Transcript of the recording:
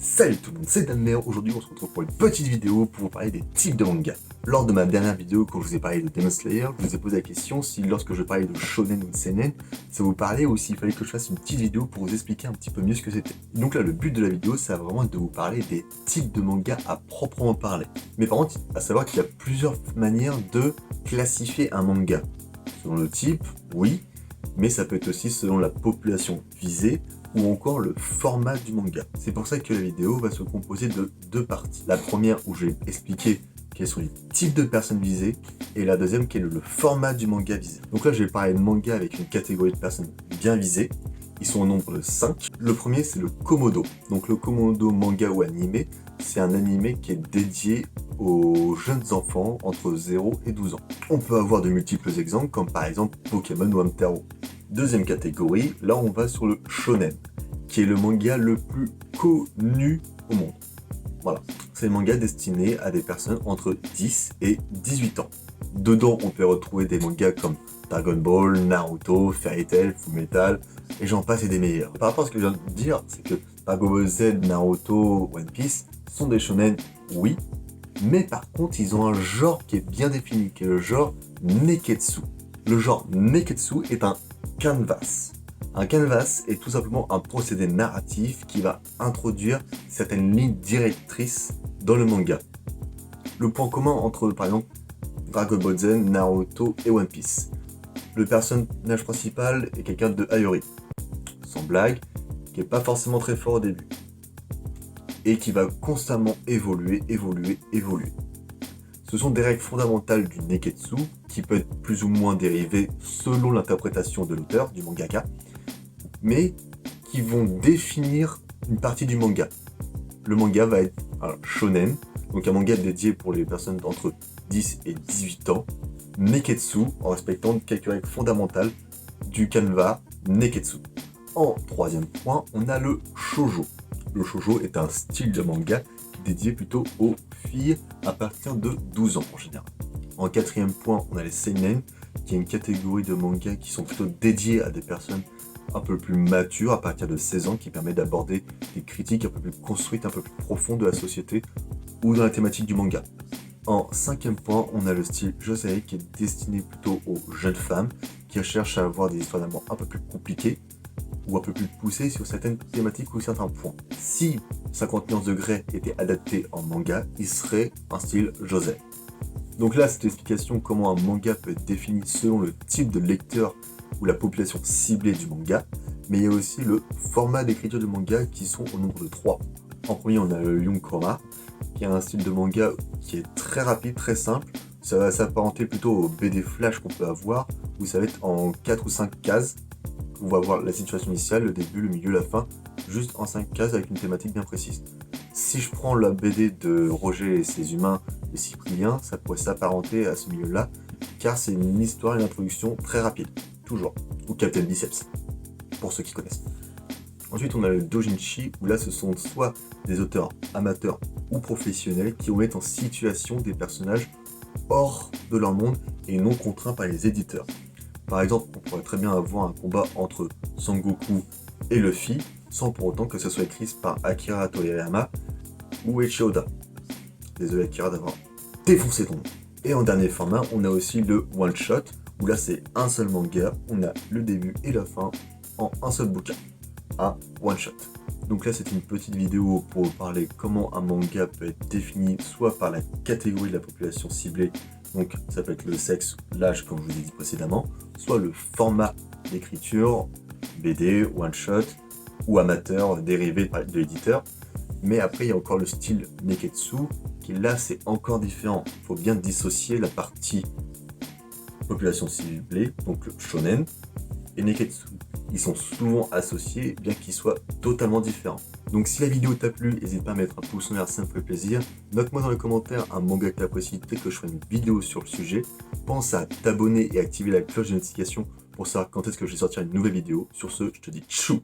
Salut tout le monde, c'est Dan Meyer. Aujourd'hui on se retrouve pour une petite vidéo pour vous parler des types de manga. Lors de ma dernière vidéo, quand je vous ai parlé de Demon Slayer, je vous ai posé la question si lorsque je parlais de shonen ou de seinen, ça vous parlait ou s'il fallait que je fasse une petite vidéo pour vous expliquer un petit peu mieux ce que c'était. Donc là le but de la vidéo, c'est vraiment de vous parler des types de manga à proprement parler. Mais par contre, à savoir qu'il y a plusieurs manières de classifier un manga. Selon le type, oui, mais ça peut être aussi selon la population visée, ou encore le format du manga. C'est pour ça que la vidéo va se composer de deux parties. La première où je vais expliquer quels sont les types de personnes visées, et la deuxième quel est le format du manga visé. Donc là je vais parler de manga avec une catégorie de personnes bien visées. Ils sont au nombre de 5. Le premier c'est le Komodo. Donc le Komodo manga ou animé, c'est un animé qui est dédié aux jeunes enfants entre 0 et 12 ans. On peut avoir de multiples exemples comme par exemple Pokémon ou Hamtaro. Deuxième catégorie, là on va sur le shonen, qui est le manga le plus connu au monde. Voilà, c'est le manga destiné à des personnes entre 10 et 18 ans. Dedans, on peut retrouver des mangas comme Dragon Ball, Naruto, Fairy Tail, Fullmetal, et j'en passe et des meilleurs. Par rapport à ce que je viens de dire, c'est que Dragon Ball Z, Naruto, One Piece sont des shonen, oui, mais par contre, ils ont un genre qui est bien défini, qui est le genre Neketsu. Le genre Neketsu est un canvas. Un canvas est tout simplement un procédé narratif qui va introduire certaines lignes directrices dans le manga. Le point commun entre, par exemple, Dragon Ball Z, Naruto et One Piece. Le personnage principal est quelqu'un de ahuri, sans blague, qui n'est pas forcément très fort au début, et qui va constamment évoluer. Ce sont des règles fondamentales du Neketsu, qui peut être plus ou moins dérivées selon l'interprétation de l'auteur, du mangaka, mais qui vont définir une partie du manga. Le manga va être un shonen, donc un manga dédié pour les personnes entre 10 et 18 ans, Neketsu, en respectant quelques règles fondamentales du canevas Neketsu. En troisième point, on a le shoujo. Le shoujo est un style de manga dédié plutôt aux filles à partir de 12 ans en général. En quatrième point, on a les seinen, qui est une catégorie de mangas qui sont plutôt dédiés à des personnes un peu plus matures à partir de 16 ans, qui permet d'aborder des critiques un peu plus construites, un peu plus profondes de la société ou dans la thématique du manga. En cinquième point, on a le style josei qui est destiné plutôt aux jeunes femmes qui cherchent à avoir des histoires d'amour un peu plus compliquées ou un peu plus poussées sur certaines thématiques ou certains points. Si 50 nuances de Grey était adapté en manga, il serait un style josei. Donc là, cette explication comment un manga peut être défini selon le type de lecteur ou la population ciblée du manga, mais il y a aussi le format d'écriture du manga qui sont au nombre de 3. En premier, on a le Yonkoma, qui est un style de manga qui est très rapide, très simple. Ça va s'apparenter plutôt au BD Flash qu'on peut avoir, où ça va être en 4 ou 5 cases. On va voir la situation initiale, le début, le milieu, la fin, juste en 5 cases avec une thématique bien précise. Si je prends la BD de Roger et ses humains de Cyprien, ça pourrait s'apparenter à ce milieu-là, car c'est une histoire et une introduction très rapide, toujours, ou Captain Biceps, pour ceux qui connaissent. Ensuite, on a le doujinshi, où là, ce sont soit des auteurs amateurs ou professionnels qui vont mettre en situation des personnages hors de leur monde et non contraints par les éditeurs. Par exemple, on pourrait très bien avoir un combat entre Sangoku et Luffy, sans pour autant que ce soit écrit par Akira Toriyama ou Eiichi Oda. Désolé Akira d'avoir défoncé ton nom. Et en dernier format, on a aussi le one shot, où là c'est un seul manga, on a le début et la fin en un seul bouquin. Un one shot. Donc là c'est une petite vidéo pour vous parler comment un manga peut être défini soit par la catégorie de la population ciblée, donc ça peut être le sexe, l'âge comme je vous ai dit précédemment, soit le format d'écriture, BD, one shot ou amateur dérivé de l'éditeur. Mais après, il y a encore le style Neketsu, qui là, c'est encore différent. Il faut bien dissocier la partie population ciblée, donc le shonen, et Neketsu. Ils sont souvent associés, bien qu'ils soient totalement différents. Donc si la vidéo t'a plu, n'hésite pas à mettre un pouce en l'air, ça me ferait plaisir. Note-moi dans les commentaires un manga que tu apprécies dès que je ferai une vidéo sur le sujet. Pense à t'abonner et activer la cloche de notification pour savoir quand est-ce que je vais sortir une nouvelle vidéo. Sur ce, je te dis tchou!